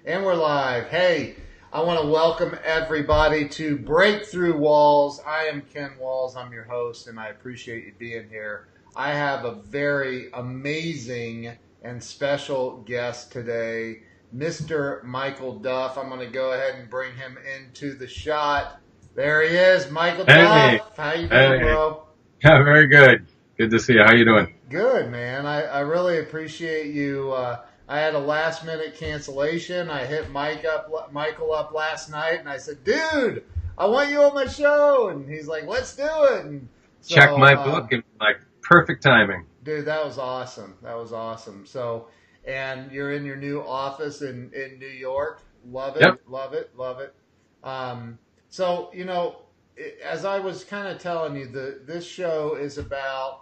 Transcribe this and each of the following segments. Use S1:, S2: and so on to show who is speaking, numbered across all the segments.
S1: And we're live. Hey, I want to welcome everybody to Breakthrough Walls. I am Ken Walls. I'm your host, and I appreciate you being here. I have a very amazing and special guest today, Mr. Michael Duff. I'm going to go ahead and bring him into the shot. There he is, Michael Duff. How you doing, bro?
S2: Yeah, very good. Good to see you. How you doing?
S1: Good, man. I really appreciate you. I had a last minute cancellation. I hit Michael up last night, and I said, "Dude, I want you on my show." And he's like, "Let's do it." And so,
S2: check my book and like perfect timing.
S1: Dude, that was awesome. That was awesome. So, and you're in your new office in New York. Love it.
S2: Yep.
S1: Love it. Love it. So, as I was kind of telling you, this show is about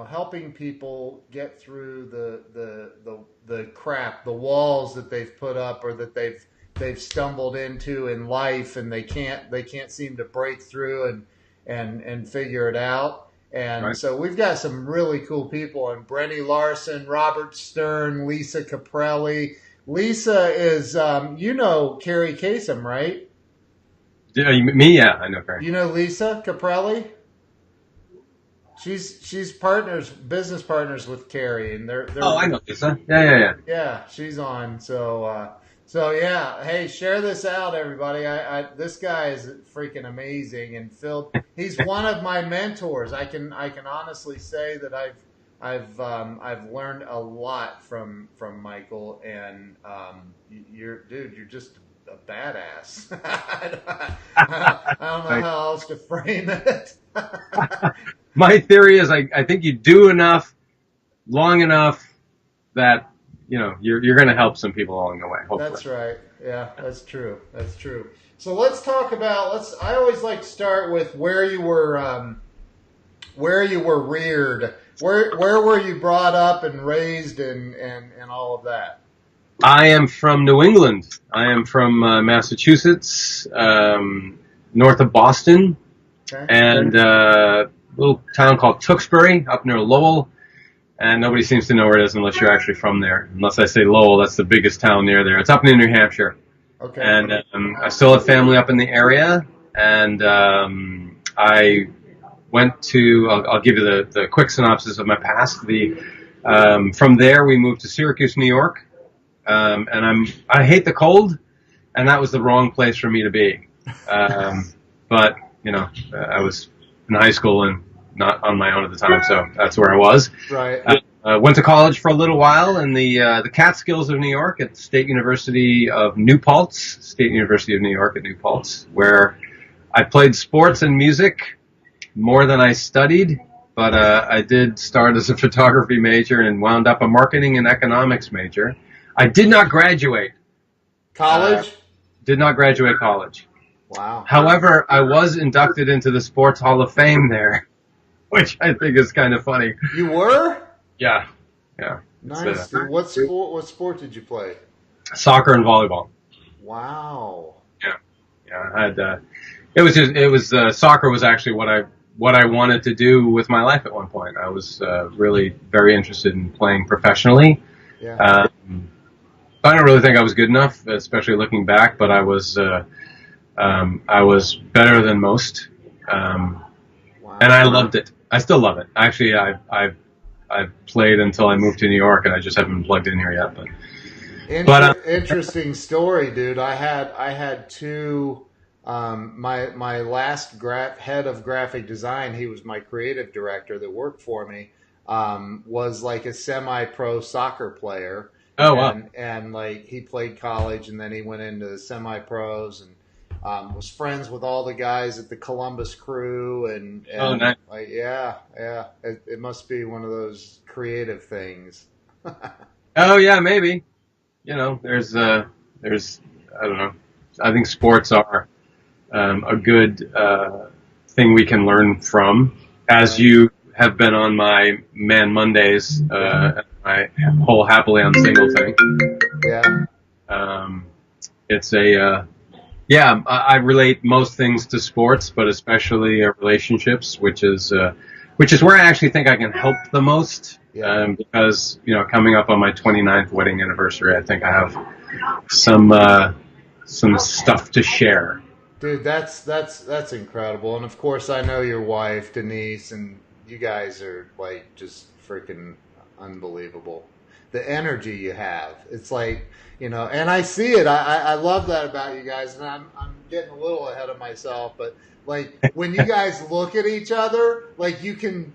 S1: helping people get through the crap, the walls that they've put up or that they've stumbled into in life, and they can't seem to break through and figure it out. And
S2: Right.
S1: So we've got some really cool people, and Brenny Larson, Robert Stern, Lisa Caprelli. Lisa is Carrie Kasem, right?
S2: Yeah, me, yeah, I know Carrie.
S1: You know Lisa Caprelli? She's business partners with Carrie, and they're
S2: Oh, I know Lisa. Yeah.
S1: yeah, she's on. So yeah, hey, share this out, everybody. This guy is freaking amazing, and Phil, he's one of my mentors. I can honestly say that I've learned a lot from Michael, and you're just a badass. I don't know how else to frame it.
S2: My theory is I think you do enough, long enough that you're going to help some people along the way. Hopefully.
S1: That's right. Yeah, that's true. That's true. So let's talk about. I always like to start with where you were reared. Where were you brought up and raised and all of that?
S2: I am from New England. I am from Massachusetts, north of Boston,
S1: Okay.
S2: and a little town called Tewksbury up near Lowell. And nobody seems to know where it is unless you're actually from there. Unless I say Lowell, that's the biggest town near there. It's up near New Hampshire.
S1: Okay.
S2: And I still have family up in the area. And I went to, I'll give you the quick synopsis of my past. From there, we moved to Syracuse, New York. And I hate the cold, and that was the wrong place for me to be. But, I was in high school and not on my own at the time, so that's where I was.
S1: Right.
S2: Went to college for a little while in the Catskills of New York at the State University of New Paltz, where I played sports and music more than I studied, but I did start as a photography major and wound up a marketing and economics major. I did not graduate.
S1: College?
S2: Did not graduate college.
S1: Wow.
S2: However, I was inducted into the Sports Hall of Fame there, which I think is kind of funny.
S1: You were?
S2: Yeah.
S1: Nice. Dude. What sport did you play?
S2: Soccer and volleyball.
S1: Wow.
S2: Yeah. I had soccer was actually what I wanted to do with my life at one point. I was really very interested in playing professionally.
S1: Yeah.
S2: I don't really think I was good enough, especially looking back, but I was better than most.
S1: Wow.
S2: And I loved it. I still love it. Actually, I've played until I moved to New York, and I just haven't plugged in here yet.
S1: Interesting story, dude. I had two. My last head of graphic design, he was my creative director that worked for me. Was like a semi-pro soccer player.
S2: Oh, wow.
S1: And like he played college, and then he went into the semi-pros and was friends with all the guys at the Columbus Crew, and
S2: oh, nice.
S1: Like yeah. It must be one of those creative things.
S2: Oh yeah, maybe. There's I don't know. I think sports are a good thing we can learn from, as you have been on my Man Mondays, my whole happily I'm single thing.
S1: Yeah.
S2: It's I relate most things to sports, but especially relationships, which is where I actually think I can help the most.
S1: Yeah.
S2: Because, coming up on my 29th wedding anniversary, I think I have some stuff to share.
S1: Dude, that's incredible. And of course, I know your wife, Denise, and you guys are like just freaking unbelievable. The energy you have, it's like, and I see it. I love that about you guys. And I'm getting a little ahead of myself, but like when you guys look at each other, like you can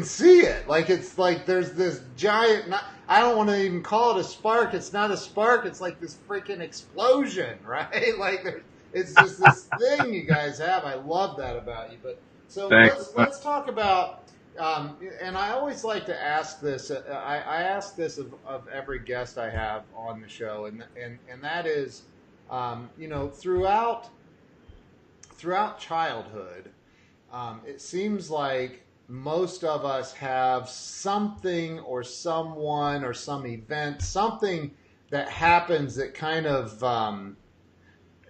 S1: see it. Like it's like there's this giant. I don't want to even call it a spark. It's not a spark. It's like this freaking explosion, right? Like it's just this thing you guys have. I love that about you. But so let's talk about. And I always like to ask this. I ask this of every guest I have on the show, and that is, throughout childhood, it seems like most of us have something or someone or some event, something that happens that kind of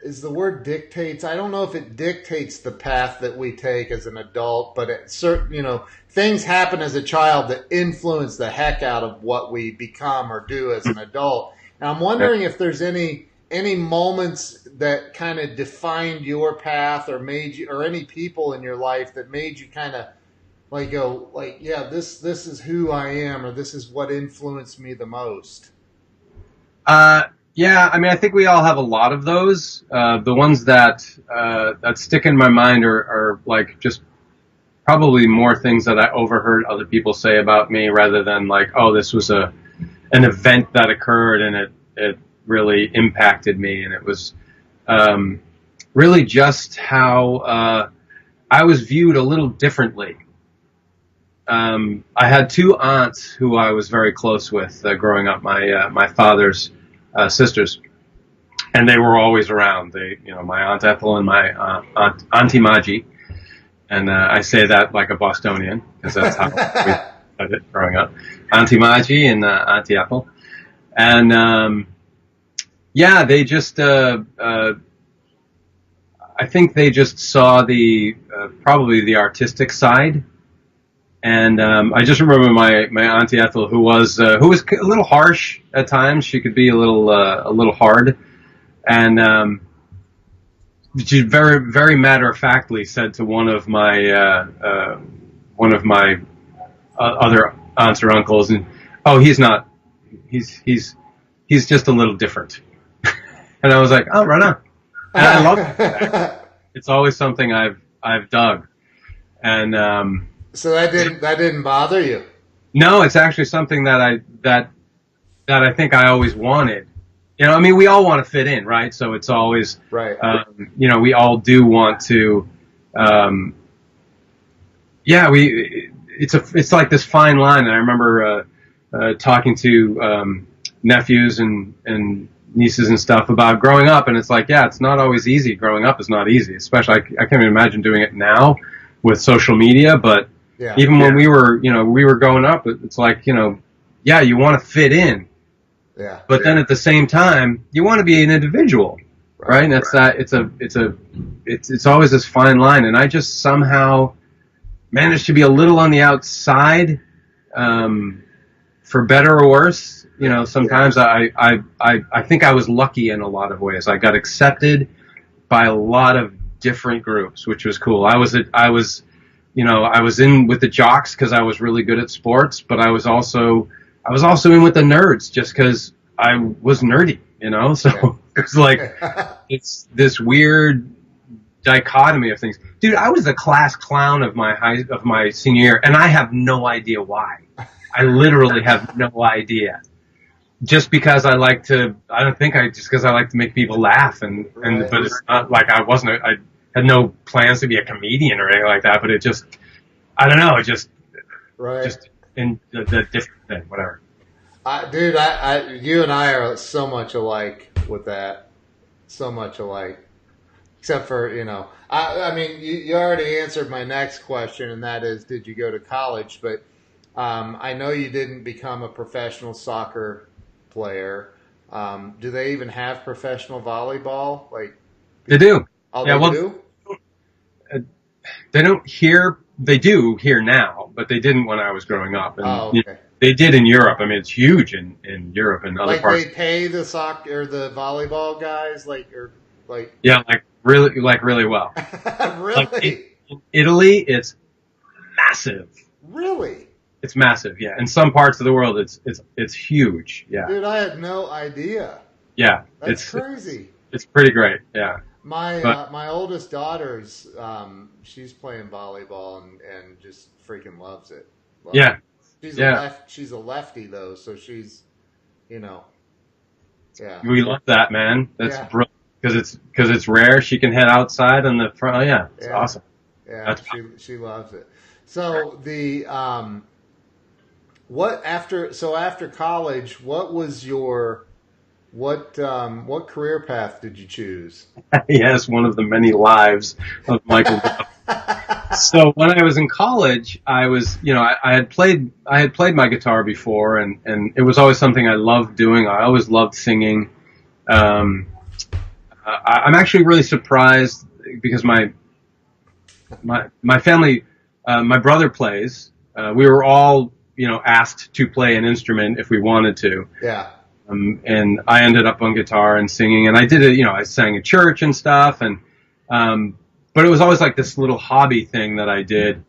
S1: is the word dictates. I don't know if it dictates the path that we take as an adult, but it certain, things happen as a child that influence the heck out of what we become or do as an adult. And I'm wondering if there's any moments that kind of defined your path or made you, or any people in your life that made you kind of like go like, yeah, this is who I am, or this is what influenced me the most.
S2: Yeah, I mean, I think we all have a lot of those. The ones that stick in my mind are like just probably more things that I overheard other people say about me, rather than like, oh, this was an event that occurred and it really impacted me, and it was really just how I was viewed a little differently. I had two aunts who I was very close with growing up. My father's sisters, and they were always around. My Aunt Ethel and my Auntie Maji, and I say that like a Bostonian because that's how we said it growing up. Auntie Maji and Auntie Ethel, and yeah, they just I think they just saw the probably the artistic side. And I just remember my Auntie Ethel, who was a little harsh at times. She could be a little hard, and she very very matter of factly said to one of my other aunts or uncles, and oh, he's just a little different. And I was like, oh, right on. And I love it. It's always something I've dug, and.
S1: So that didn't bother you?
S2: No, it's actually something that I think I always wanted. I mean, we all want to fit in, right? So it's always
S1: right.
S2: We all do want to. It's like this fine line. And I remember talking to nephews and nieces and stuff about growing up, and it's like, yeah, it's not always easy. Growing up is not easy, especially I can't even imagine doing it now with social media, but. Yeah, even when we were growing up, it's like, yeah, you want to fit in.
S1: Yeah.
S2: But then at the same time, you want to be an individual, right? And that's that. It's always this fine line, and I just somehow managed to be a little on the outside, for better or worse. Sometimes I think I was lucky in a lot of ways. I got accepted by a lot of different groups, which was cool. I was in with the jocks because I was really good at sports, but I was also in with the nerds just because I was nerdy, So it's like it's this weird dichotomy of things. Dude, I was the class clown of my senior year, and I have no idea why. I literally have no idea. Just because I like to make people laugh, but it's not like I had no plans to be a comedian or anything like that, but it just, I don't know, just in the different thing, whatever.
S1: Dude, you and I are so much alike with that. So much alike. Except for, I mean, you already answered my next question, and that is, did you go to college? But I know you didn't become a professional soccer player. Do they even have professional volleyball? Like
S2: they do.
S1: Oh, yeah, they do?
S2: They don't here. They do here now, but they didn't when I was growing up. And,
S1: okay.
S2: They did in Europe. I mean, it's huge in Europe and other
S1: Like
S2: parts.
S1: they pay the soccer or the volleyball guys, like or like
S2: Yeah, like really well. Like
S1: really,
S2: in Italy, it's massive.
S1: really,
S2: It's massive. Yeah, in some parts of the world, it's huge. Yeah,
S1: dude. I had no idea.
S2: yeah.
S1: That's crazy.
S2: It's pretty great. Yeah,
S1: My
S2: but
S1: my oldest daughter's she's playing volleyball and just freaking loves it. Loves
S2: yeah,
S1: it.
S2: yeah.
S1: She's a lefty though, so she's you know yeah
S2: We love that, man. That's
S1: yeah
S2: brilliant because it's rare. She can head outside on the front. Oh, yeah, it's
S1: yeah
S2: awesome.
S1: yeah
S2: That's
S1: she loves it. So the what after college, what was your what career path did you choose?
S2: yes, one of the many lives of Michael Duff. So when I was in college, I was, I had played my guitar before, and it was always something I loved doing. I always loved singing. Um, I'm actually really surprised because my family, my brother plays. We were all, asked to play an instrument if we wanted to.
S1: Yeah.
S2: And I ended up on guitar and singing, and I did it, I sang at church and stuff, and, but it was always like this little hobby thing that I did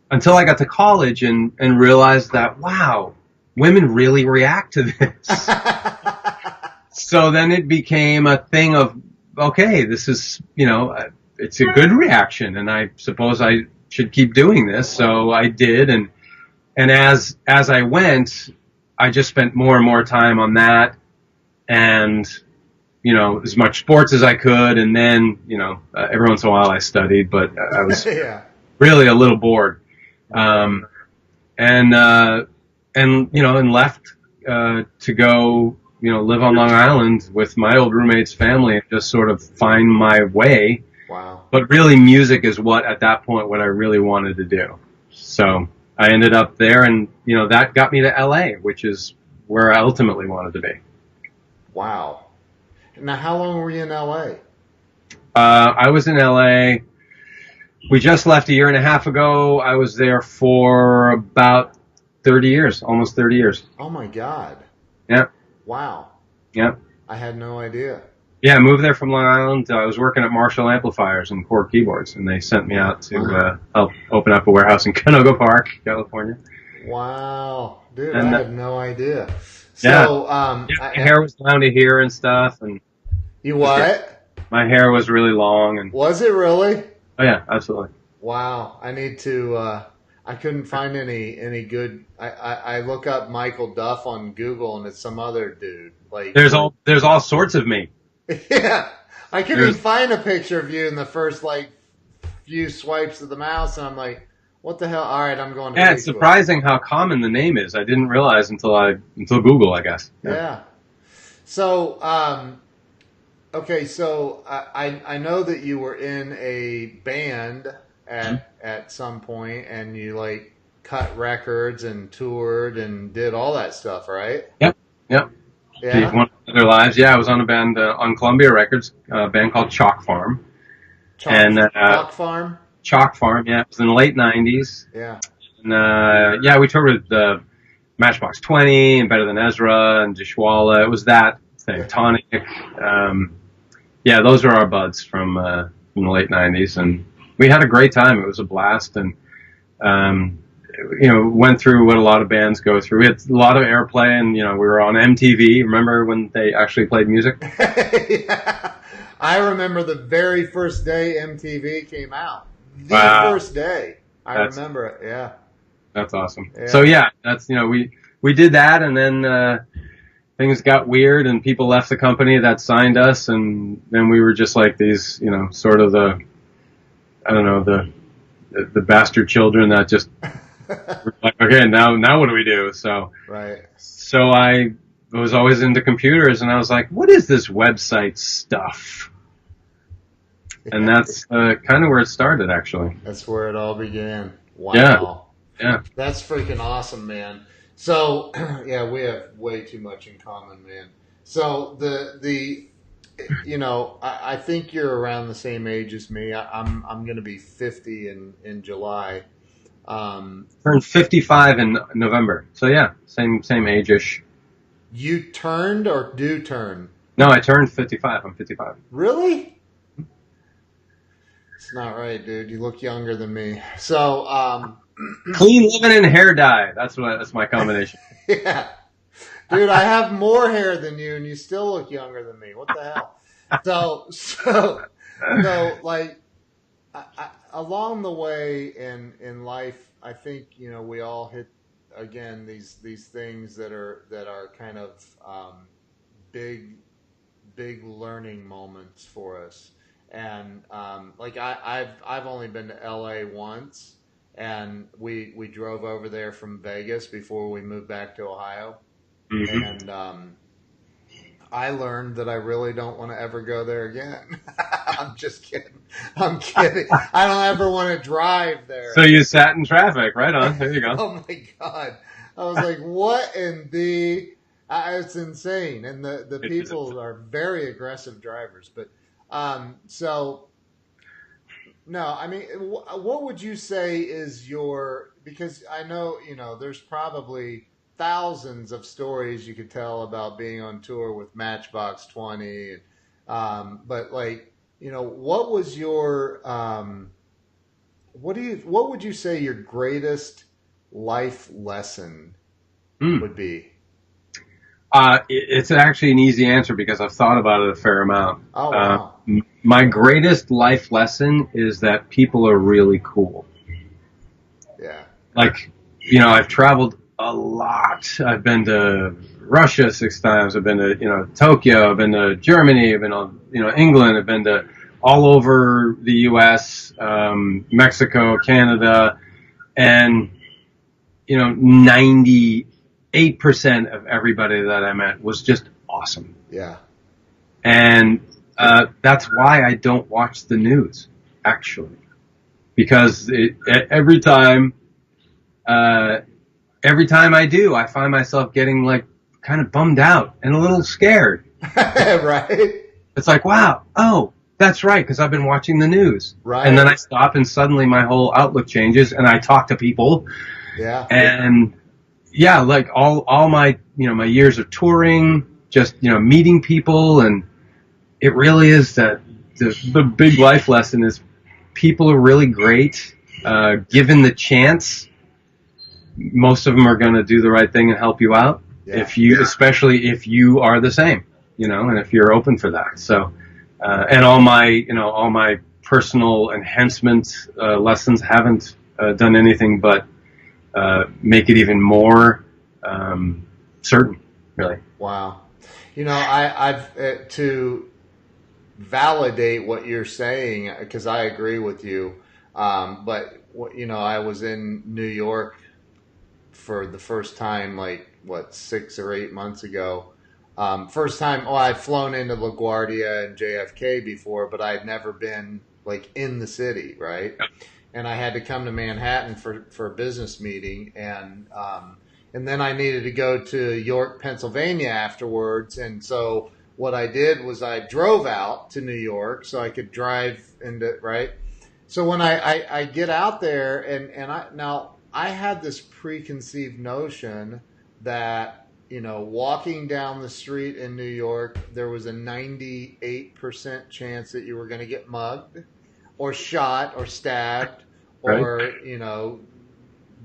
S2: until I got to college and realized that, wow, women really react to this. So then it became a thing of, okay, this is, it's a good reaction, and I suppose I should keep doing this. So I did, and as I went, I just spent more and more time on that, and as much sports as I could, and then every once in a while I studied, but I was
S1: yeah.
S2: really a little bored, and left to go live on Long Island with my old roommate's family and just sort of find my way.
S1: Wow.
S2: But really, music is what I really wanted to do. So I ended up there, and that got me to LA, which is where I ultimately wanted to be.
S1: Wow. Now, how long were you in LA?
S2: I was in LA. We just left a year and a half ago. I was there for about 30 years, almost 30 years.
S1: Oh my God.
S2: Yeah.
S1: Wow.
S2: Yeah.
S1: I had no idea.
S2: Yeah, I moved there from Long Island. I was working at Marshall Amplifiers and Core Keyboards, and they sent me out to help open up a warehouse in Canoga Park, California.
S1: Wow. Dude,
S2: And,
S1: I had no idea.
S2: Yeah.
S1: So,
S2: My hair was down to here and stuff, and
S1: you what?
S2: my hair was really long, and
S1: Was it really?
S2: oh yeah, absolutely.
S1: Wow. I need to, I couldn't find any good, I look up Michael Duff on Google and it's some other dude. Like
S2: There's all sorts of me.
S1: yeah. I couldn't even find a picture of you in the first like few swipes of the mouse, and I'm like, what the hell? All right, I'm going to
S2: Yeah, it's
S1: Facebook.
S2: surprising how common the name is. I didn't realize until Google, I guess.
S1: Yeah. So, okay, so I know that you were in a band at some point, and you like cut records and toured and did all that stuff, right?
S2: Yep.
S1: Yeah.
S2: One of their lives. Yeah, I was on a band on Columbia Records, a band called Chalk Farm.
S1: Chalk Farm.
S2: Chalk Farm. Yeah, it was in the late '90s.
S1: Yeah.
S2: And we toured with Matchbox 20 and Better Than Ezra and Dishwalla. It was that thing. Tonic. Yeah, those are our buds from the late '90s, and we had a great time. It was a blast, and went through what a lot of bands go through. We had a lot of airplay, and we were on MTV. Remember when they actually played music?
S1: Yeah. I remember the very first day MTV came out. The first day. I remember it. Yeah.
S2: That's awesome. Yeah. So yeah, that's we did that, and then things got weird, and people left the company that signed us, and then we were just like these, sort of the bastard children that just were like, okay, now what do we do? So
S1: right.
S2: So I was always into computers, and I was like, what is this website stuff? And that's kind of where it started, actually.
S1: That's where it all began. Wow.
S2: Yeah.
S1: That's freaking awesome, man. So, yeah, we have way too much in common, man. So I think you're around the same age as me. I'm going to be 50 in July.
S2: Turned 55 in November. So yeah, same age-ish.
S1: You turned or do turn?
S2: No, I turned 55. I'm 55.
S1: Really? It's not right, dude. You look younger than me. So,
S2: Clean living and hair dye. That's my combination.
S1: yeah. Dude, I have more hair than you, and you still look younger than me. What the hell? So, like, along the way in life, I think we all hit again these things that are kind of big learning moments for us. And like I've only been to LA once, and we drove over there from Vegas before we moved back to Ohio.
S2: Mm-hmm.
S1: And I learned that I really don't want to ever go there again. I'm just kidding. I'm kidding. I don't ever want to drive there.
S2: So you sat in traffic, right on. There you go.
S1: Oh my God. I was like, what in the... it's insane. And the people are very aggressive drivers. But so, no, I mean, what would you say is your... Because I know, there's probably thousands of stories you could tell about being on tour with Matchbox 20. But like, what was your, what would you say your greatest life lesson would be?
S2: It's actually an easy answer because I've thought about it a fair amount.
S1: Oh, wow.
S2: My greatest life lesson is that people are really cool.
S1: Yeah.
S2: Like, I've traveled a lot. I've been to Russia 6 times. I've been to, Tokyo. I've been to Germany. I've been on, England. I've been to all over the U.S., Mexico, Canada, and, 98% of everybody that I met was just awesome.
S1: Yeah.
S2: And that's why I don't watch the news, actually, because every time I do, I find myself getting like kind of bummed out and a little scared.
S1: Right.
S2: It's like, wow, oh, that's right, because I've been watching the news.
S1: Right.
S2: And then I stop and suddenly my whole outlook changes and I talk to people.
S1: Yeah.
S2: And yeah, like all my, my years of touring, just, meeting people, and it really is that the big life lesson is people are really great, given the chance. Most of them are going to do the right thing and help you out. Yeah. Especially if you are the same, and if you're open for that. So, and all my personal enhancement lessons haven't done anything but make it even more certain, really.
S1: Wow. I've to validate what you're saying, because I agree with you. But I was in New York for the first time, like 6 or 8 months ago. First time, I'd flown into LaGuardia and JFK before, but I'd never been like in the city, right? And I had to come to Manhattan for a business meeting, and then I needed to go to York, Pennsylvania afterwards. And so what I did was I drove out to New York so I could drive into, right? So when I get out there, and I had this preconceived notion that, walking down the street in New York, there was a 98% chance that you were going to get mugged or shot or stabbed, or, right,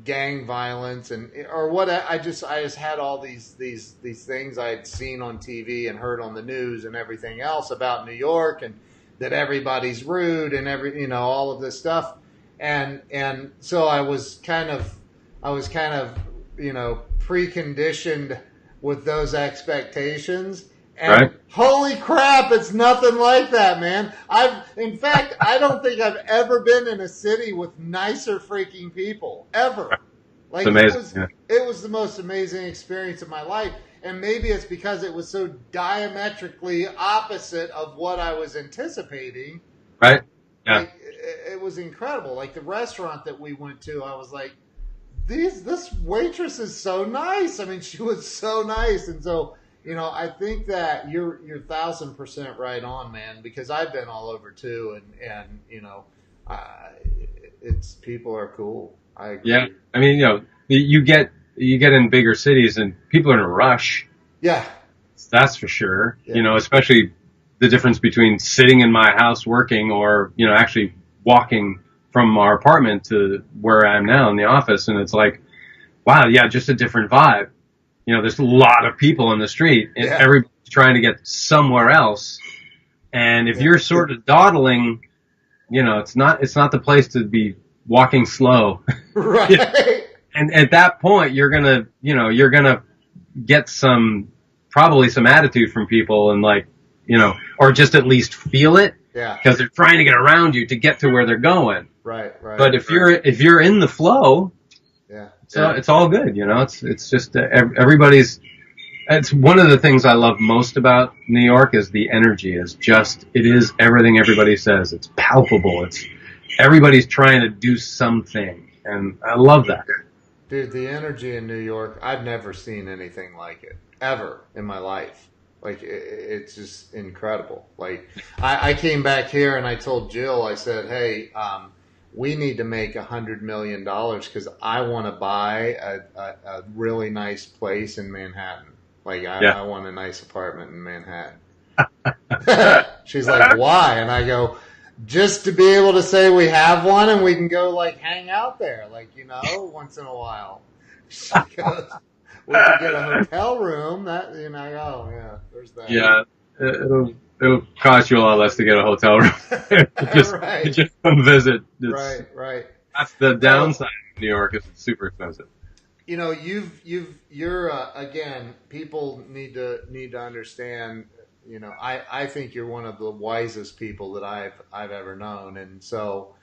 S1: gang violence or what. I just had all these things I had seen on TV and heard on the news and everything else about New York, and that everybody's rude and all of this stuff. And so I was kind of preconditioned with those expectations. And right, holy crap, it's nothing like that, man. In fact, I don't think I've ever been in a city with nicer freaking people, ever. Like, it was the most amazing experience of my life. And maybe it's because it was so diametrically opposite of what I was anticipating.
S2: Right. Yeah.
S1: Like, it was incredible. Like the restaurant that we went to, I was like, this waitress is so nice. I mean, she was so nice. And so, I think that you're 1,000% right on, man, because I've been all over too. And it's, people are cool. I agree.
S2: Yeah. I mean, you get in bigger cities and people are in a rush.
S1: Yeah.
S2: That's for sure.
S1: Yeah.
S2: Especially the difference between sitting in my house working or, actually walking from our apartment to where I am now in the office. And it's like, wow, yeah, just a different vibe. There's a lot of people in the street and everybody's trying to get somewhere else. And if you're sort of dawdling, it's not the place to be walking slow.
S1: Right.
S2: And at that point, you're gonna get probably some attitude from people and or just at least feel it.
S1: Yeah.
S2: Because they're trying to get around you to get to where they're going.
S1: Right.
S2: But if you're in the flow,
S3: Yeah.
S2: it's all good, It's just everybody's. It's one of the things I love most about New York is the energy. It is everything everybody says. It's palpable. Everybody's trying to do something, and I love that.
S1: Dude, the energy in New York, I've never seen anything like it ever in my life. Like it's just incredible. Like I came back here and I told Jill, I said, hey. We need to make $100 million because I want to buy a really nice place in Manhattan. Like I want a nice apartment in Manhattan. She's like, why? And I go, just to be able to say we have one and we can go like hang out there, like, once in a while. She goes, we can get a hotel room. That oh yeah, there's that.
S2: Yeah, it'll cost you a lot less to get a hotel room. just come visit.
S1: Right.
S2: That's the downside of New York. Is it's super expensive.
S1: You're again. People need to understand. I think you're one of the wisest people that I've ever known, and so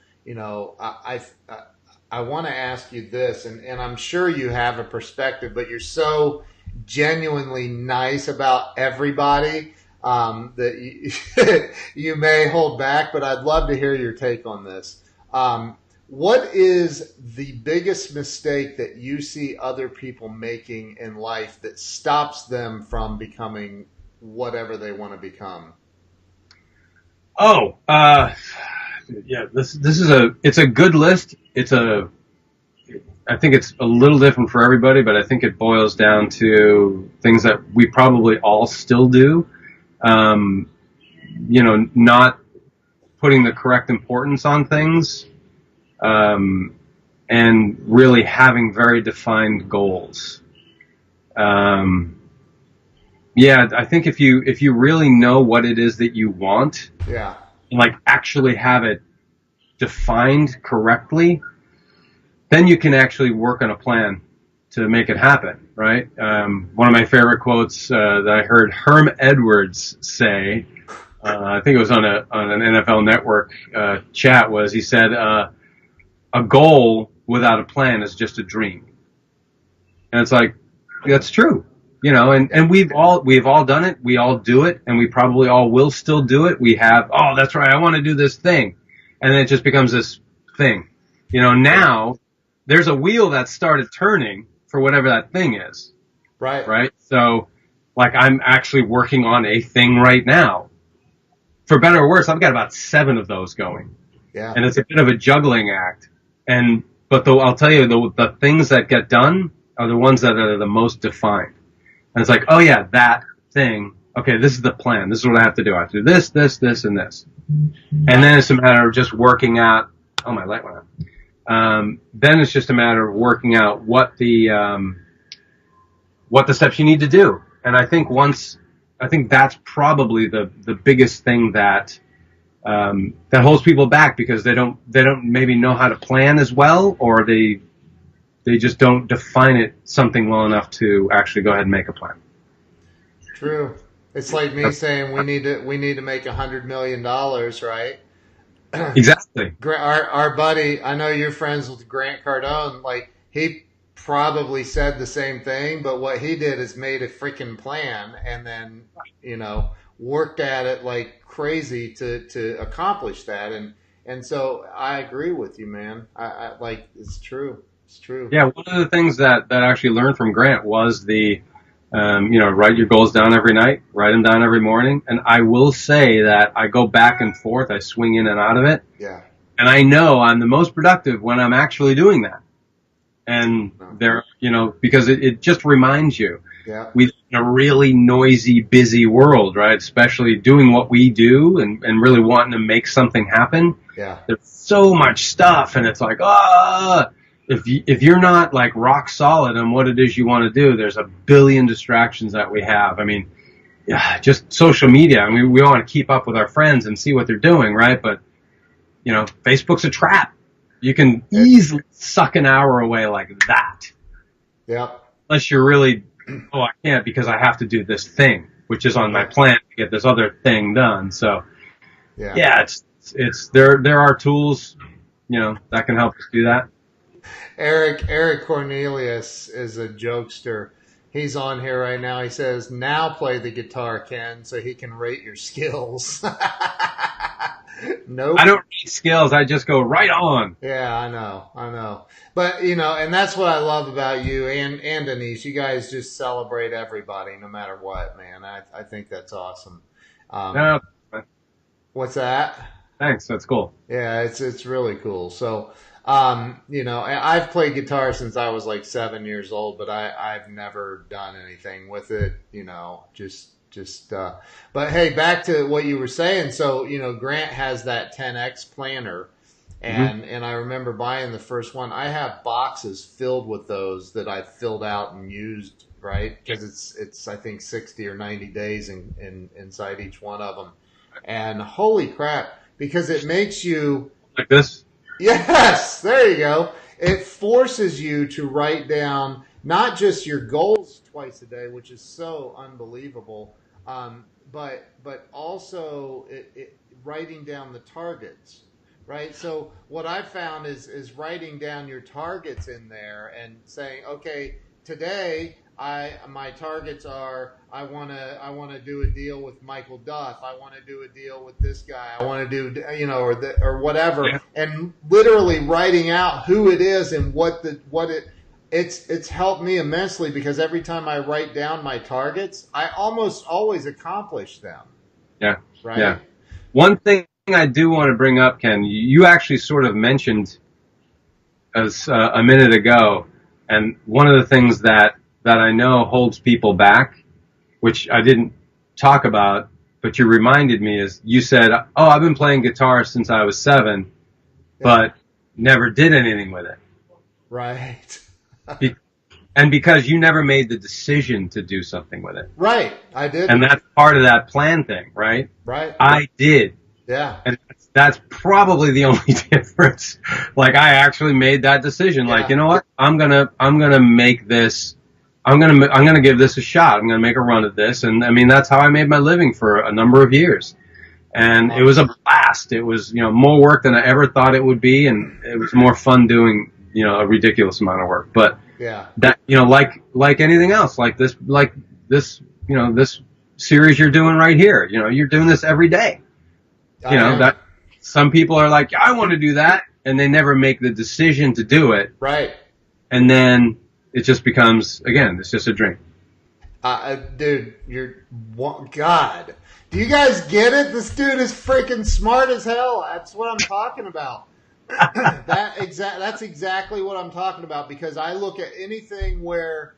S1: I want to ask you this, and I'm sure you have a perspective, but you're so genuinely nice about everybody. That you may hold back, but I'd love to hear your take on this. What is the biggest mistake that you see other people making in life that stops them from becoming whatever they want to become?
S2: Oh, yeah. This is it's a good list. I think it's a little different for everybody, but I think it boils down to things that we probably all still do. Not putting the correct importance on things, and really having very defined goals. I think if you really know what it is that you want,
S1: and
S2: like actually have it defined correctly, then you can actually work on a plan to make it happen, right? One of my favorite quotes that I heard Herm Edwards say, I think it was on an NFL Network chat, was he said, a goal without a plan is just a dream. And it's like, that's true, and we've all done it. We all do it, and we probably all will still do it. We have, oh, that's right, I want to do this thing. And then it just becomes this thing. Now there's a wheel that started turning for whatever that thing is. Right. So, like, I'm actually working on a thing right now. For better or worse, I've got about 7 of those going.
S1: Yeah.
S2: And it's a bit of a juggling act. But I'll tell you, the things that get done are the ones that are the most defined. And it's like, oh yeah, that thing. Okay, this is the plan. This is what I have to do. I have to do this, this, this, and this. And then it's a matter of just working out. Oh, my light went out. Then it's just a matter of working out what the steps you need to do. And I think that's probably the biggest thing that holds people back, because they don't maybe know how to plan as well, or they just don't define it something well enough to actually go ahead and make a plan.
S1: True. It's like me saying we need to make $100 million, right?
S2: Exactly.
S1: Our buddy, I know you're friends with Grant Cardone. Like, he probably said the same thing, but what he did is made a freaking plan and then worked at it like crazy to accomplish that. And so I agree with you, man. I like, it's true. It's true.
S2: Yeah, one of the things that I actually learned from Grant was write your goals down every night, write them down every morning. And I will say that I go back and forth, I swing in and out of it.
S1: Yeah.
S2: And I know I'm the most productive when I'm actually doing that. And they're, because it just reminds you,
S1: Yeah.
S2: we live in a really noisy, busy world, right? Especially doing what we do and really wanting to make something happen.
S1: Yeah.
S2: There's so much stuff, and it's like, if you're not like rock solid on what it is you want to do, there's a billion distractions that we have. I mean, yeah, just social media. I mean, we want to keep up with our friends and see what they're doing, right? But, Facebook's a trap. You can easily suck an hour away like that.
S1: Yep. Unless
S2: you're really, I can't because I have to do this thing, which is on my plan to get this other thing done. So, yeah, it's there are tools, that can help us do that.
S1: Eric Cornelius is a jokester. He's on here right now. He says, "Now play the guitar, Ken, so he can rate your skills." Nope.
S2: I don't rate skills. I just go right on.
S1: Yeah, I know. But, and that's what I love about you and Denise. You guys just celebrate everybody no matter what, man. I think that's awesome. What's that?
S2: Thanks. That's cool.
S1: Yeah, it's really cool. So, I've played guitar since I was like 7 years old, but I've never done anything with it, but hey, back to what you were saying. So, Grant has that 10X planner and I remember buying the first one. I have boxes filled with those that I filled out and used, right? Because it's I think 60 or 90 days inside each one of them. And holy crap, because it makes you
S2: like this.
S1: Yes, there you go. It forces you to write down not just your goals twice a day, which is so unbelievable, but also writing down the targets, right? So what I found is writing down your targets in there and saying, okay, today my targets are I want to do a deal with Michael Duff. I want to do a deal with this guy. I want to do or whatever, and literally writing out who it is and it's helped me immensely because every time I write down my targets, I almost always accomplish them.
S2: Yeah.
S1: Right.
S2: Yeah. One thing I do want to bring up, Ken, you actually sort of mentioned as a minute ago, and one of the things that I know holds people back, which I didn't talk about, but you reminded me, is you said, I've been playing guitar since I was 7, but never did anything with it.
S1: Right.
S2: And because you never made the decision to do something with it.
S1: Right. I did.
S2: And that's part of that plan thing, right?
S1: Right.
S2: I did.
S1: Yeah.
S2: And that's probably the only difference. Like, I actually made that decision. Yeah. Like, you know what? I'm gonna make this. I'm gonna give this a shot. I'm gonna make a run at this. And I mean, that's how I made my living for a number of years. And it was a blast. It was, more work than I ever thought it would be, and it was more fun doing, a ridiculous amount of work. But that, like anything else, like this, this series you're doing right here, you're doing this every day. That some people are like, I want to do that, and they never make the decision to do it.
S1: Right.
S2: And then it just becomes, again, it's just a dream.
S1: Dude, God. Do you guys get it? This dude is freaking smart as hell. That's what I'm talking about. That's exactly what I'm talking about, because I look at anything where,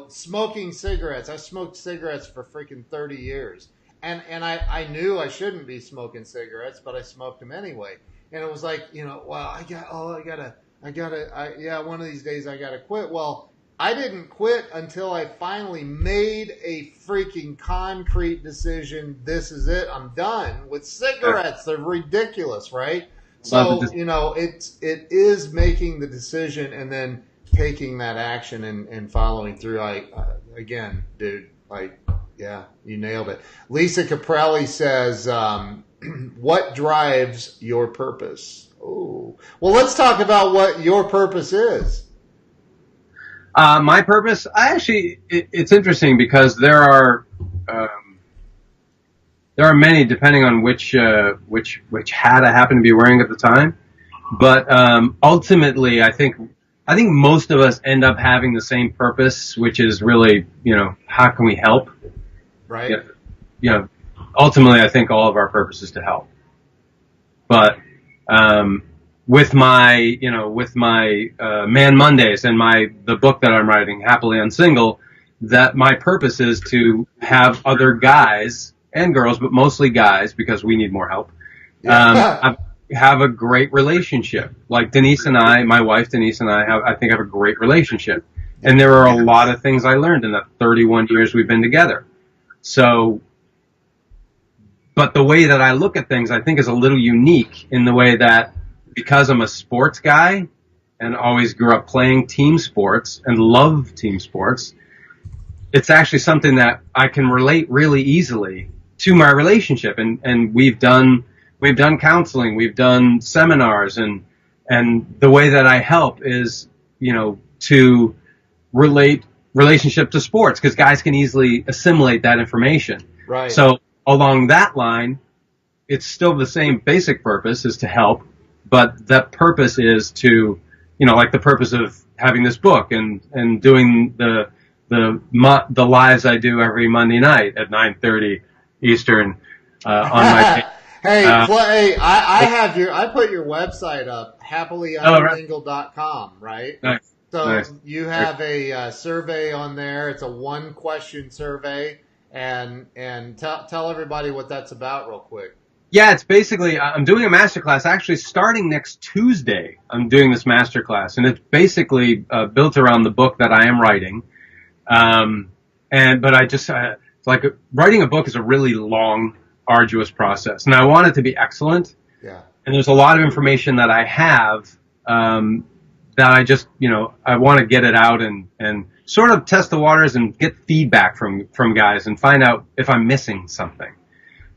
S1: smoking cigarettes. I smoked cigarettes for freaking 30 years. And I knew I shouldn't be smoking cigarettes, but I smoked them anyway. And it was like, well, one of these days I gotta quit. Well, I didn't quit until I finally made a freaking concrete decision. This is it. I'm done with cigarettes. They're ridiculous, right? So, it is making the decision and then taking that action and following through. Again, dude, yeah, you nailed it. Lisa Caprelli says, what drives your purpose? Oh, well, let's talk about what your purpose is.
S2: My purpose, it's interesting because there are many, depending on which hat I happen to be wearing at the time. But ultimately, I think most of us end up having the same purpose, which is really, how can we help?
S1: Right.
S2: Ultimately, I think all of our purpose is to help. But with my Man Mondays and the book that I'm writing, Happily Unsingle, that my purpose is to have other guys and girls, but mostly guys because we need more help.
S1: Yeah.
S2: Have a great relationship. Like Denise and I, my wife Denise and I think have a great relationship. And there are a lot of things I learned in the 31 years we've been together. So, but the way that I look at things, I think is a little unique in the way that because I'm a sports guy and always grew up playing team sports and love team sports, it's actually something that I can relate really easily to my relationship. And we've done counseling, we've done seminars, and the way that I help is, to relate relationship to sports because guys can easily assimilate that information.
S1: Right.
S2: So along that line, it's still the same basic purpose is to help, but that purpose is to, like the purpose of having this book and doing the lives I do every Monday night at 9:30 Eastern on my.
S1: Hey, Clay, I put your website up, happilyounmingle.com, right?
S2: Nice.
S1: So
S2: Nice.
S1: you have a survey on there. It's a 1-question survey, and tell everybody what that's about real quick.
S2: Yeah, it's basically, I'm doing a masterclass actually starting next Tuesday. I'm doing this masterclass, and it's basically built around the book that I am writing. But I just, like writing a book is a really long, arduous process, and I want it to be excellent.
S1: Yeah.
S2: And there's a lot of information that I have, that I just, I want to get it out and sort of test the waters and get feedback from guys and find out if I'm missing something.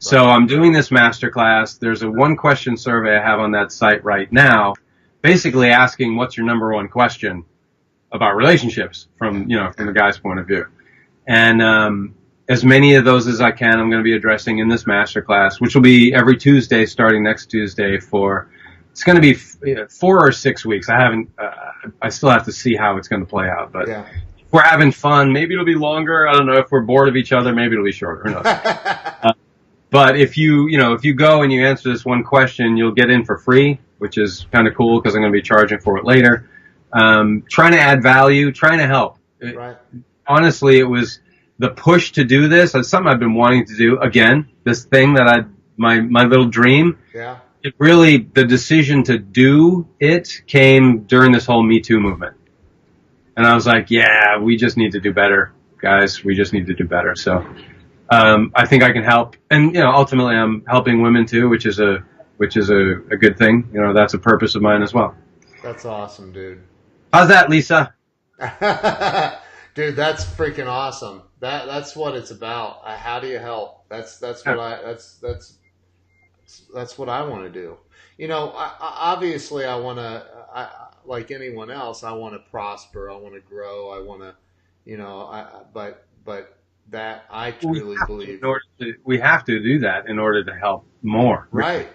S2: So I'm doing this masterclass. There's a 1-question survey I have on that site right now, basically asking what's your number one question about relationships from the guy's point of view. And as many of those as I can, I'm going to be addressing in this masterclass, which will be every Tuesday starting next Tuesday it's going to be 4 or 6 weeks. I still have to see how it's going to play out, but
S1: yeah.
S2: If we're having fun, maybe it'll be longer. I don't know. If we're bored of each other, maybe it'll be shorter. Who knows? But if you go and you answer this one question, you'll get in for free, which is kind of cool because I'm going to be charging for it later. Trying to add value, trying to help.
S1: Right.
S2: Honestly, it was the push to do this. It's something I've been wanting to do. Again, this thing that my little dream.
S1: Yeah.
S2: It really, the decision to do it came during this whole Me Too movement. And I was like, yeah, we just need to do better, guys. We just need to do better. So, I think I can help. And, ultimately I'm helping women too, which is a good thing. That's a purpose of mine as well.
S1: That's awesome, dude.
S2: How's that, Lisa?
S1: Dude, that's freaking awesome. That's what it's about. How do you help? That's what I want to do. Obviously I want to, like anyone else, I want to prosper. I want to grow. I want to, but that I truly believe.
S2: We have to do that in order to help more.
S1: Right.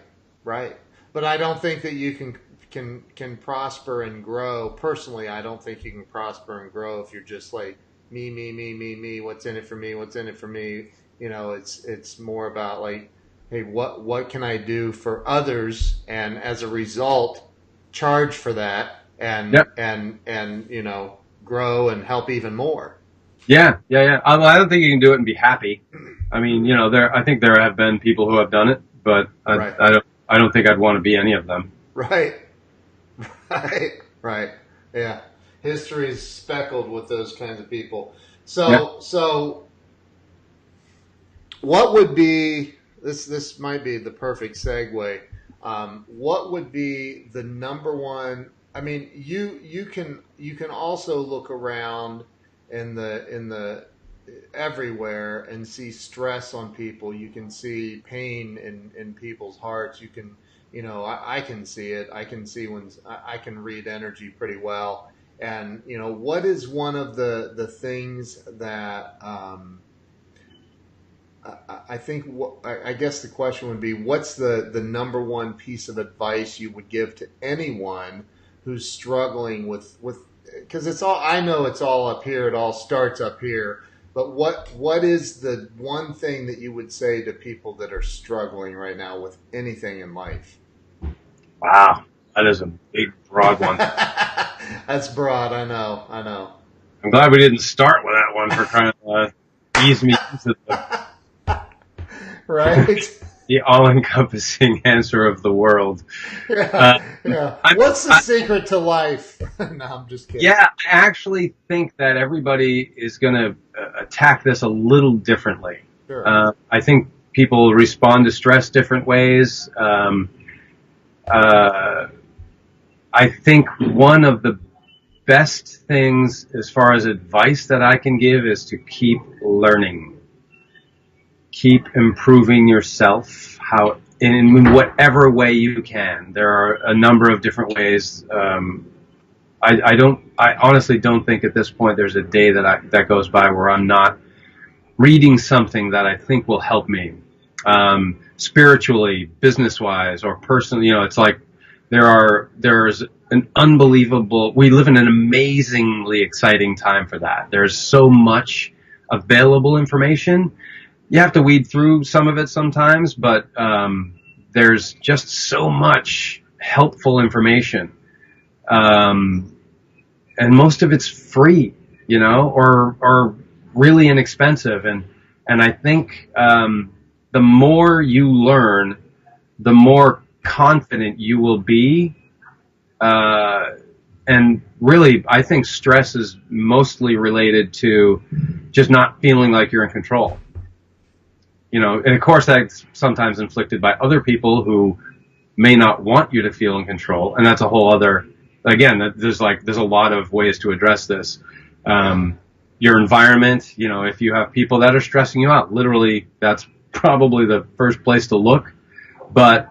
S1: But I don't think that you can prosper and grow. Personally, I don't think you can prosper and grow if you're just like me. What's in it for me? What's in it for me? It's more about like, hey, what can I do for others, and as a result, charge for that, and
S2: Yep.
S1: and grow and help even more.
S2: Yeah. I don't think you can do it and be happy. I mean, I think there have been people who have done it, but I don't think I'd want to be any of them.
S1: Right. Yeah. History is speckled with those kinds of people. So what would be this might be the perfect segue. What would be the number one? I mean, you can also look around in the everywhere and see stress on people. You can see pain in people's hearts. You can, I can see it. I can see when I can read energy pretty well. And what is one of the things that I think? I guess the question would be, what's the number one piece of advice you would give to anyone who's struggling with because I know it's all up here. It all starts up here. But what is the one thing that you would say to people that are struggling right now with anything in life?
S2: Wow. That is a big, broad one.
S1: That's broad. I know.
S2: I'm glad we didn't start with that one for trying to ease me into
S1: Right.
S2: the all-encompassing answer of the world.
S1: Yeah. What's the secret to life? No, I'm just kidding.
S2: Yeah, I actually think that everybody is going to attack this a little differently.
S1: Sure.
S2: I think people respond to stress different ways. I think one of the best things as far as advice that I can give is to keep learning. Keep improving yourself in whatever way you can. There are a number of different ways. I honestly don't think at this point there's a day that goes by where I'm not reading something that I think will help me, spiritually, business-wise, or personally. It's like there's an unbelievable. We live in an amazingly exciting time for that. There's so much available information. You have to weed through some of it sometimes, but there's just so much helpful information. And most of it's free, or really inexpensive. And I think the more you learn, the more confident you will be. And really, I think stress is mostly related to just not feeling like you're in control. And of course that's sometimes inflicted by other people who may not want you to feel in control. And that's a whole other, again, there's a lot of ways to address this. Your environment, if you have people that are stressing you out, literally that's probably the first place to look. But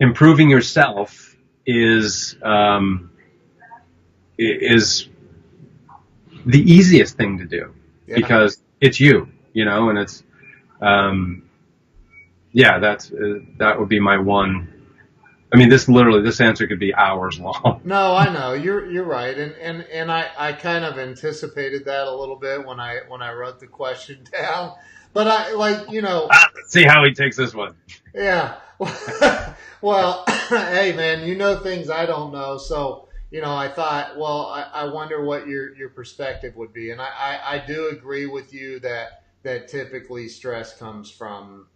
S2: improving yourself is the easiest thing to do because it's you, and it's, that would be my one. I mean, this answer could be hours long.
S1: No, I know you're right, and I kind of anticipated that a little bit when I wrote the question down, but
S2: Let's see how he takes this one.
S1: Yeah. Well, hey man, things I don't know, so I thought, well, I wonder what your perspective would be, and I do agree with you that typically stress comes from,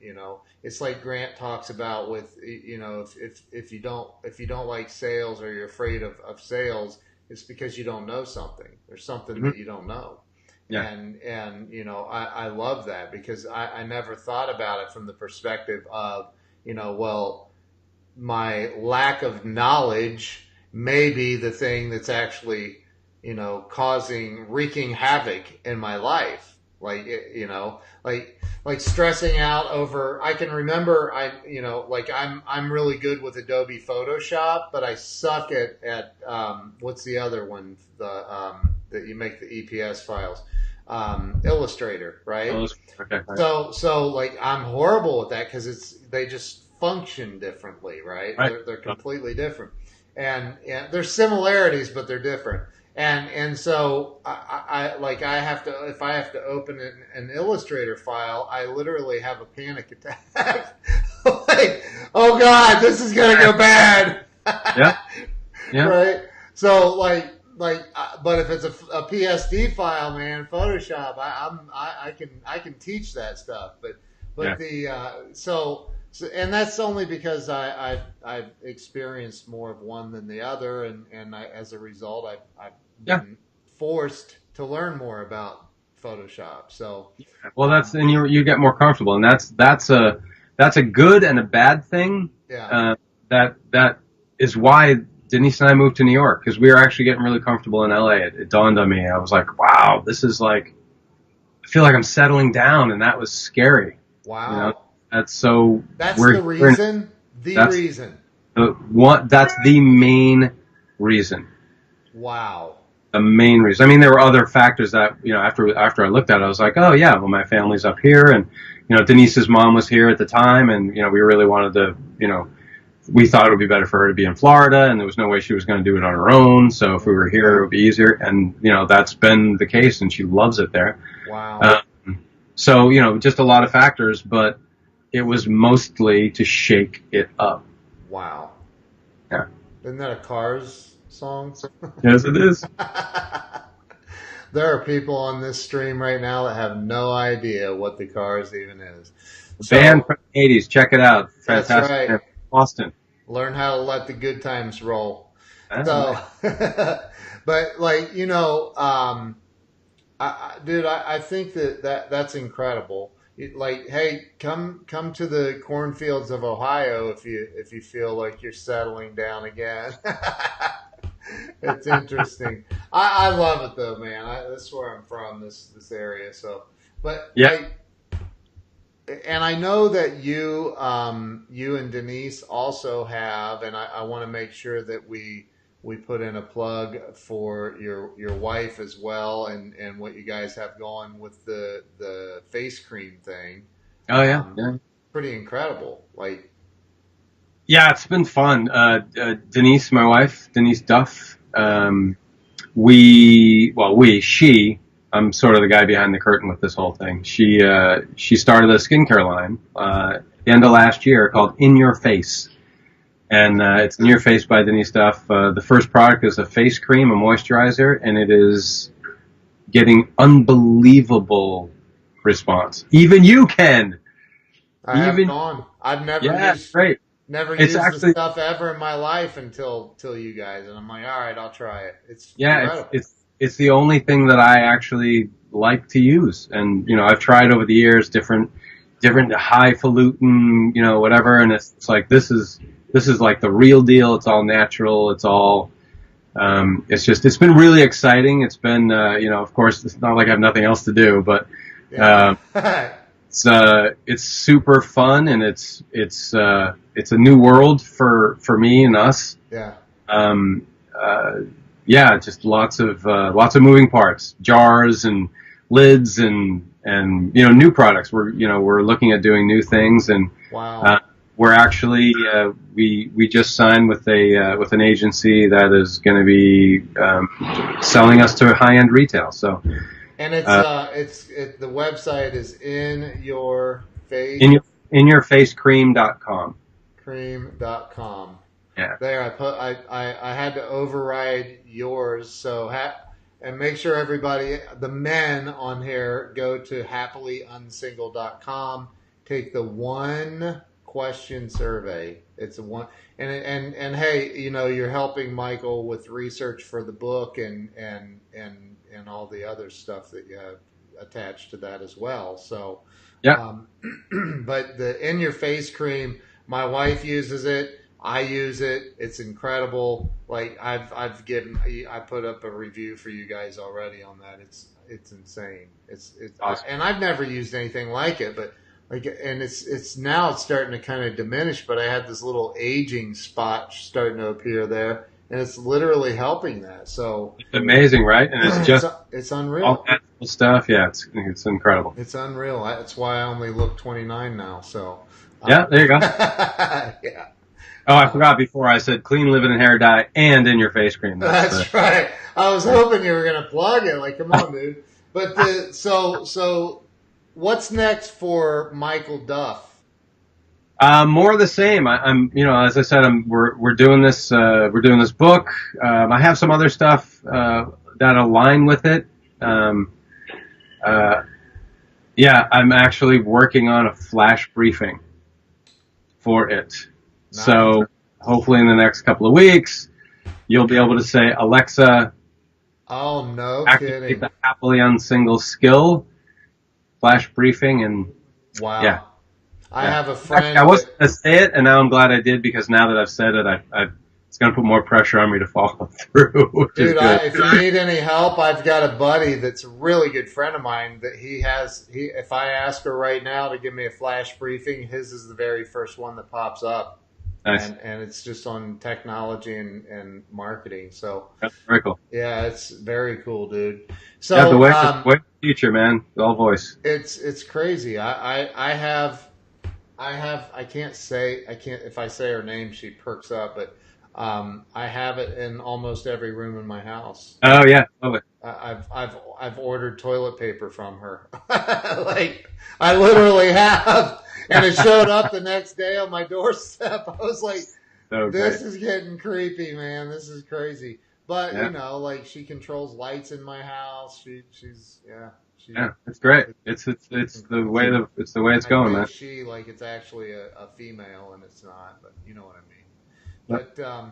S1: it's like Grant talks about with, if you don't like sales or you're afraid of sales, it's because you don't know something. There's something that you don't know. Yeah. And I love that because I never thought about it from the perspective of, well, my lack of knowledge may be the thing that's actually, wreaking havoc in my life. Like stressing out over, I can remember, I'm really good with Adobe Photoshop, but I suck at what's the other one, that you make the EPS files, Illustrator, right?
S2: Okay.
S1: So like I'm horrible at that because they just function differently, right? They're completely different, and there's similarities, but they're different. And so I have to, if I have to open an Illustrator file, I literally have a panic attack. Like, oh God, this is gonna go bad.
S2: Yeah.
S1: Right. So but if it's a PSD file, man, Photoshop, I can teach that stuff. But and that's only because I've experienced more of one than the other, and as a result, I've been forced to learn more about Photoshop. So,
S2: well, and you get more comfortable, and that's a good and a bad thing.
S1: Yeah.
S2: That is why Denise and I moved to New York, because we were actually getting really comfortable in LA. It dawned on me. I was like, wow, this is like, I feel like I'm settling down, and that was scary.
S1: Wow.
S2: That's
S1: the reason.
S2: That's the main reason.
S1: Wow.
S2: The main reason. I mean, there were other factors that, after I looked at it, I was like, oh yeah, well, my family's up here, and Denise's mom was here at the time, and we really wanted to, we thought it would be better for her to be in Florida, and there was no way she was going to do it on her own. So if we were here, it would be easier, and that's been the case, and she loves it there.
S1: Wow.
S2: So just a lot of factors, but it was mostly to shake it up.
S1: Wow.
S2: Yeah.
S1: Isn't that a Cars song?
S2: Yes, it is.
S1: There are people on this stream right now that have no idea what the Cars even is.
S2: Band
S1: So
S2: from the 80s. Check it out.
S1: that's
S2: Fantastic
S1: right.
S2: band. Boston.
S1: Learn how to let the good times roll.
S2: That's
S1: So,
S2: nice.
S1: but like dude, I think that's incredible. Like, hey, come to the cornfields of Ohio if you feel like you're settling down again. It's interesting. I love it though, man. That's where I'm from, this area. So, but
S2: Yeah.
S1: like, and I know that you and Denise also have, and I want to make sure that we put in a plug for your wife as well, and what you guys have going with the face cream thing.
S2: Oh, yeah. Yeah.
S1: Pretty incredible. Like,
S2: Yeah, it's been fun. Denise, my wife, Denise Duff, she, I'm sort of the guy behind the curtain with this whole thing. She started a skincare line, the end of last year called In Your Face. And, it's In Your Face by Denise Duff. The first product is a face cream, a moisturizer, and it is getting unbelievable response. Even you can.
S1: I have gone. I've
S2: Great.
S1: never
S2: It's
S1: used the
S2: actually,
S1: stuff ever in my life until you guys, and I'm like, all right, I'll try it. It's
S2: yeah,
S1: incredible.
S2: it's the only thing that I actually like to use. And, I've tried over the years different highfalutin, whatever. And it's like, this is like the real deal. It's all natural. It's all, it's been really exciting. It's been, of course, it's not like I have nothing else to do, but,
S1: Yeah.
S2: it's super fun, and it's a new world for me and us.
S1: Yeah.
S2: Yeah, just lots of moving parts, jars and lids and new products. We're looking at doing new things, and
S1: Wow.
S2: we're actually we just signed with an agency that is going to be selling us to high end retail. So.
S1: And the website is in your face
S2: inyourfacecream.com.
S1: cream.com.
S2: Yeah.
S1: There, I had to override yours, so and make sure everybody, the men on here, go to happily.unsingle.com. Take the one question survey. It's a one, and hey, you're helping Michael with research for the book and all the other stuff that you have attached to that as well. So,
S2: Yeah.
S1: But the In Your Face cream, my wife uses it. I use it. It's incredible. Like I put up a review for you guys already on that. It's insane. It's
S2: Awesome.
S1: And I've never used anything like it, but and it's now it's starting to kind of diminish. But I had this little aging spot starting to appear there, and it's literally helping that. So
S2: It's amazing, right? And it's just
S1: it's unreal.
S2: all natural stuff. Yeah, it's incredible.
S1: It's unreal. That's why I only look 29 now. So
S2: Yeah, there you go.
S1: yeah.
S2: Oh, I forgot before I said clean, living, and hair dye and In Your Face cream.
S1: That's right. I was hoping you were going to plug it. Like, come on, dude. But so what's next for Michael Duff?
S2: More of the same. I'm, as I said, we're doing this book. I have some other stuff that align with it. Yeah, I'm actually working on a flash briefing for it.
S1: Nice.
S2: So hopefully in the next couple of weeks, you'll be able to say, Alexa,
S1: Oh, no
S2: activate
S1: kidding.
S2: the happily unsingle skill, flash briefing, and
S1: Wow.
S2: yeah.
S1: I have a friend.
S2: I wasn't going to say it, and now I'm glad I did, because now that I've said it, it's going to put more pressure on me to follow through. Which is
S1: Dude,
S2: good.
S1: if you need any help, I've got a buddy that's a really good friend of mine that if I ask her right now to give me a flash briefing, his is the very first one that pops up.
S2: Nice.
S1: And it's just on technology and marketing. So
S2: That's very cool.
S1: yeah, it's very cool, dude. So
S2: Yeah, the way of the future, man. All voice.
S1: it's crazy. I can't if I say her name she perks up, but I have it in almost every room in my house.
S2: Oh yeah, love it.
S1: I've ordered toilet paper from her. Like I literally have, and it showed up the next day on my doorstep. I was like,
S2: So
S1: This
S2: great.
S1: is getting creepy, man. This is crazy. But
S2: Yeah.
S1: like she controls lights in my house. She's yeah.
S2: Yeah. It's great.
S1: It's,
S2: It's the way
S1: incredible.
S2: it's
S1: I
S2: going,
S1: say
S2: man.
S1: she like it's actually a female and it's not, but you know what I mean.
S2: Yeah.
S1: But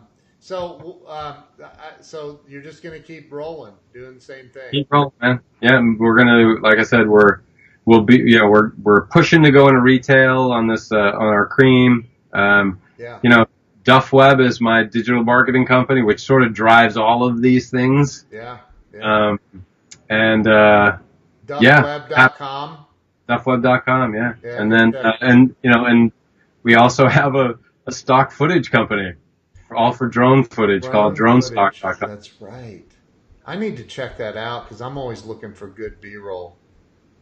S1: so you're just gonna keep rolling, doing the same thing.
S2: Keep rolling, man. Yeah, and we're gonna, like I said, we'll be, we're pushing to go into retail on this, on our cream.
S1: Yeah.
S2: You know, Duff Web is my digital marketing company, which sort of drives all of these things.
S1: Yeah. Yeah.
S2: Um, and, yeah,
S1: Duffweb.com.
S2: duffweb.com, yeah.
S1: Yeah.
S2: And
S1: Go
S2: then,
S1: check.
S2: and we also have a stock footage company, all for drone footage called
S1: Drone footage.
S2: dronestock.com.
S1: That's right. I need to check that out because I'm always looking for good B-roll.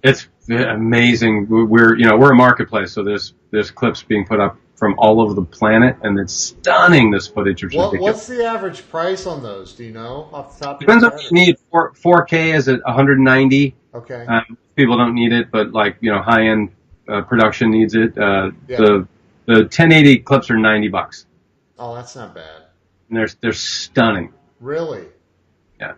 S2: It's amazing. We're a marketplace, so there's clips being put up from all over the planet, and it's stunning. This footage is ridiculous.
S1: What's the average price on those? Do you know off the top of
S2: Depends
S1: your
S2: on what
S1: head?
S2: you need. 4K is at 190.
S1: Okay.
S2: People don't need it, but high end production needs it.
S1: Yeah.
S2: The 1080 clips are $90,
S1: Oh, that's not bad.
S2: and they're stunning.
S1: Really?
S2: Yeah.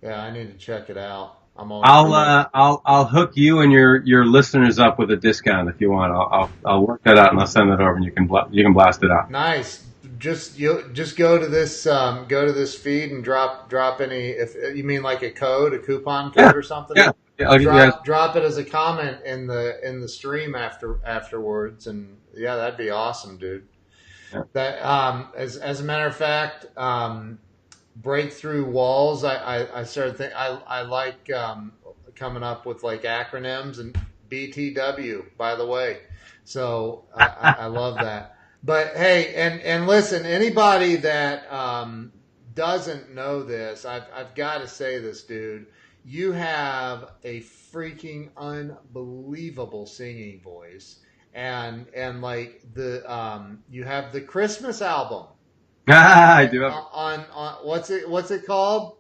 S1: Yeah, I need to check it out. I'm always
S2: I'll hook you and your listeners up with a discount if you want. I'll work that out and I'll send it over and you can blast it out.
S1: nice. Just go to this feed and drop any, if you mean like a coupon code or something.
S2: Yeah. I'll give you guys.
S1: Drop it as a comment in the stream afterwards, and yeah, that'd be awesome, dude.
S2: Yeah.
S1: That as a matter of fact, breakthrough walls. I started think I like coming up with like acronyms and BTW. By the way, so I love that. But hey, and listen, anybody that doesn't know this, I've got to say this, dude. You have a freaking unbelievable singing voice, and like you have the Christmas album.
S2: I do have
S1: On what's it called?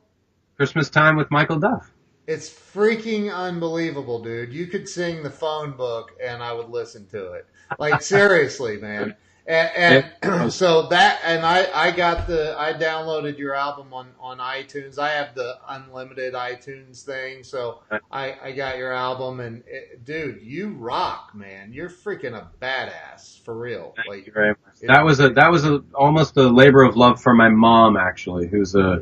S2: Christmas Time with Michael Duff.
S1: It's freaking unbelievable, dude. You could sing the phone book and I would listen to it. Like seriously, man. And so that, and I downloaded your album on iTunes. I have the unlimited iTunes thing, so I got your album, and dude, you rock, man. You're freaking a badass for real.
S2: Thank you very much. That was almost a labor of love for my mom, actually, who's a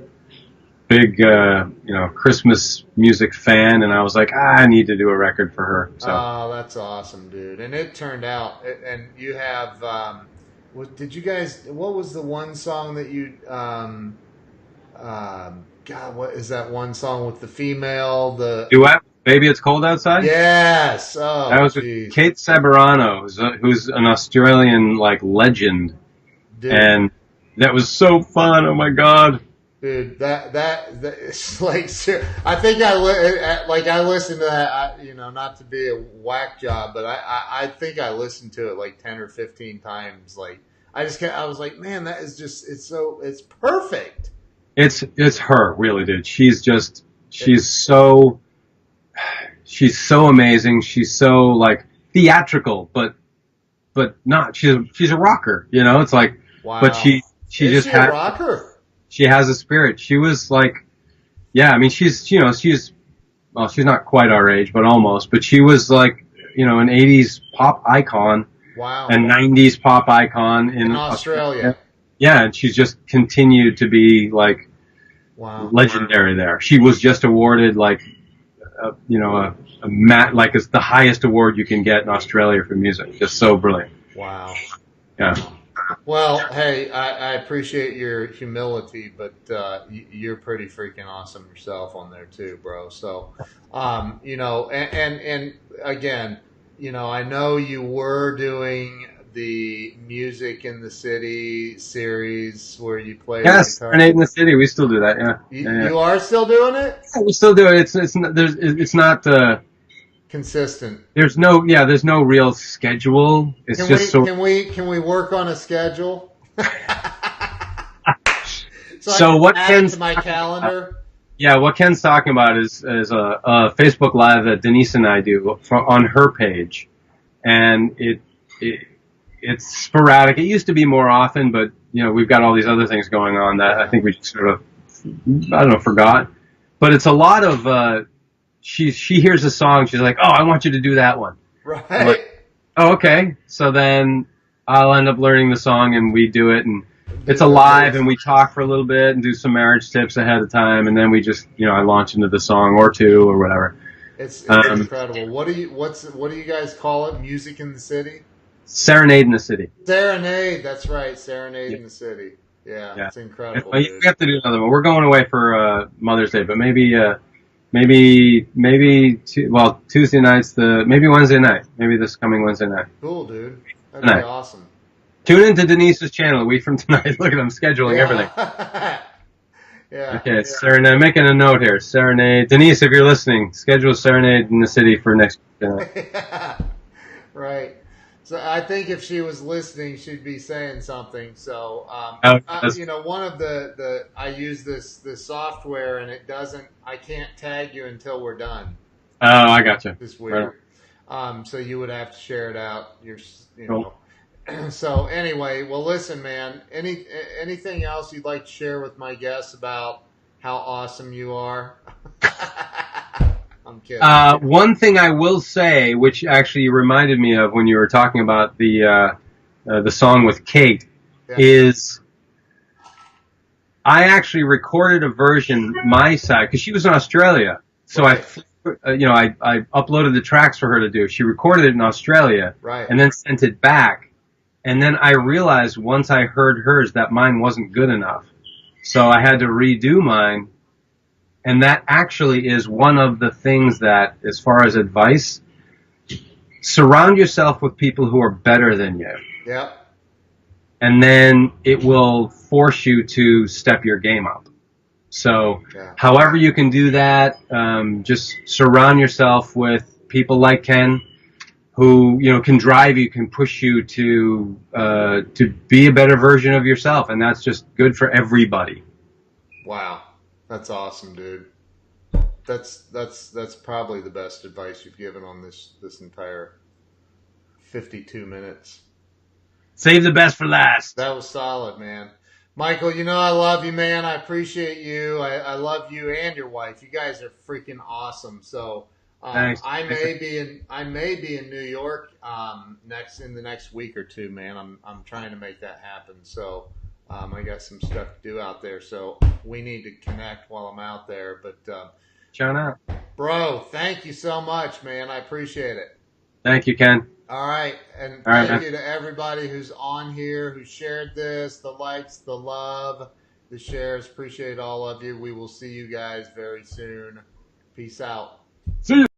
S2: big Christmas music fan, and I was like, I need to do a record for her. So.
S1: Oh, that's awesome, dude. And it turned out, and you have. What was the one song that you, God, what is that one song with the female,
S2: Duet, Baby It's Cold Outside?
S1: Yes. Oh,
S2: that was with Kate Sabarano, who's an Australian, legend.
S1: dude.
S2: And that was so fun, oh my God.
S1: Dude, that it's like, I think I listened to that, not to be a whack job, but I think I listened to it like 10 or 15 times. Like, I was like, man, that is just, it's perfect.
S2: It's her, really, dude. She's so amazing. She's so theatrical, but not, she's a rocker, it's like,
S1: wow.
S2: But she just
S1: a rocker?
S2: She has a spirit. She was she's not quite our age, but almost. But she was an 80s pop icon.
S1: Wow.
S2: And 90s pop icon in
S1: Australia.
S2: Yeah, and she's just continued to be
S1: wow,
S2: legendary there. She was just awarded it's the highest award you can get in Australia for music. Just so brilliant.
S1: Wow.
S2: Yeah.
S1: Well, hey, I appreciate your humility, but you're pretty freaking awesome yourself on there too, bro. So, and again, I know you were doing the Music in the City series where you play.
S2: Yes, Serenade in the City. We still do that. Yeah.
S1: You are still doing it?
S2: Yeah, we still do it. It's not
S1: consistent.
S2: There's no real schedule. It's
S1: can we work on a schedule?
S2: so what Ken's
S1: to my calendar?
S2: Yeah, what Ken's talking about is a Facebook Live that Denise and I do on her page, and it's sporadic. It used to be more often, but we've got all these other things going on that I think we just sort of, I don't know, forgot. But it's a lot of she hears a song, she's like, oh, I want you to do that one.
S1: Right.
S2: I'm like, oh, okay. So then I'll end up learning the song and we do it, and it's alive, and we talk for a little bit and do some marriage tips ahead of time, and then we just I launch into the song or two or whatever.
S1: It's incredible. What do you guys call it? Music in the City?
S2: Serenade in the City.
S1: Serenade, that's right. Serenade in the City. Yeah, it's incredible.
S2: We have to do another one. We're going away for Mother's Day, but maybe Tuesday nights, maybe Wednesday night. Maybe this coming Wednesday night.
S1: Cool, dude. That'd be awesome.
S2: Tune into Denise's channel a week from tonight. Look at them scheduling everything.
S1: Yeah.
S2: Okay, Serenade. I'm making a note here. Serenade. Denise, if you're listening, schedule Serenade in the City for next week.
S1: Right. So I think if she was listening, she'd be saying something. So, one of the I use this software, and I can't tag you until we're done.
S2: Oh, I gotcha.
S1: It's weird. Right. So you would have to share it out. Cool. So anyway, well, listen, man. Anything else you'd like to share with my guests about how awesome you are? I'm kidding.
S2: One thing I will say, which actually reminded me of when you were talking about the song with Kate, is I actually recorded a version my side because she was in Australia, so right. I uploaded the tracks for her to do. She recorded it in Australia,
S1: right,
S2: and then sent it back. And then I realized once I heard hers that mine wasn't good enough. So I had to redo mine. And that actually is one of the things that, as far as advice, surround yourself with people who are better than you.
S1: Yeah.
S2: And then it will force you to step your game up. So however you can do that, just surround yourself with people like Ken, who can drive you, can push you to be a better version of yourself, and that's just good for everybody.
S1: Wow, that's awesome, dude. That's probably the best advice you've given on this entire 52 minutes.
S2: Save the best for last.
S1: That was solid, man. Michael, I love you, man. I appreciate you. I love you and your wife. You guys are freaking awesome. So.
S2: Thanks.
S1: I may be in New York in the next week or two, man. I'm trying to make that happen. So I got some stuff to do out there. So we need to connect while I'm out there. But
S2: shout out,
S1: bro. Thank you so much, man. I appreciate it.
S2: Thank you, Ken.
S1: All right, and thank you to everybody who's on here, who shared this, the likes, the love, the shares. Appreciate all of you. We will see you guys very soon. Peace out.
S2: See you.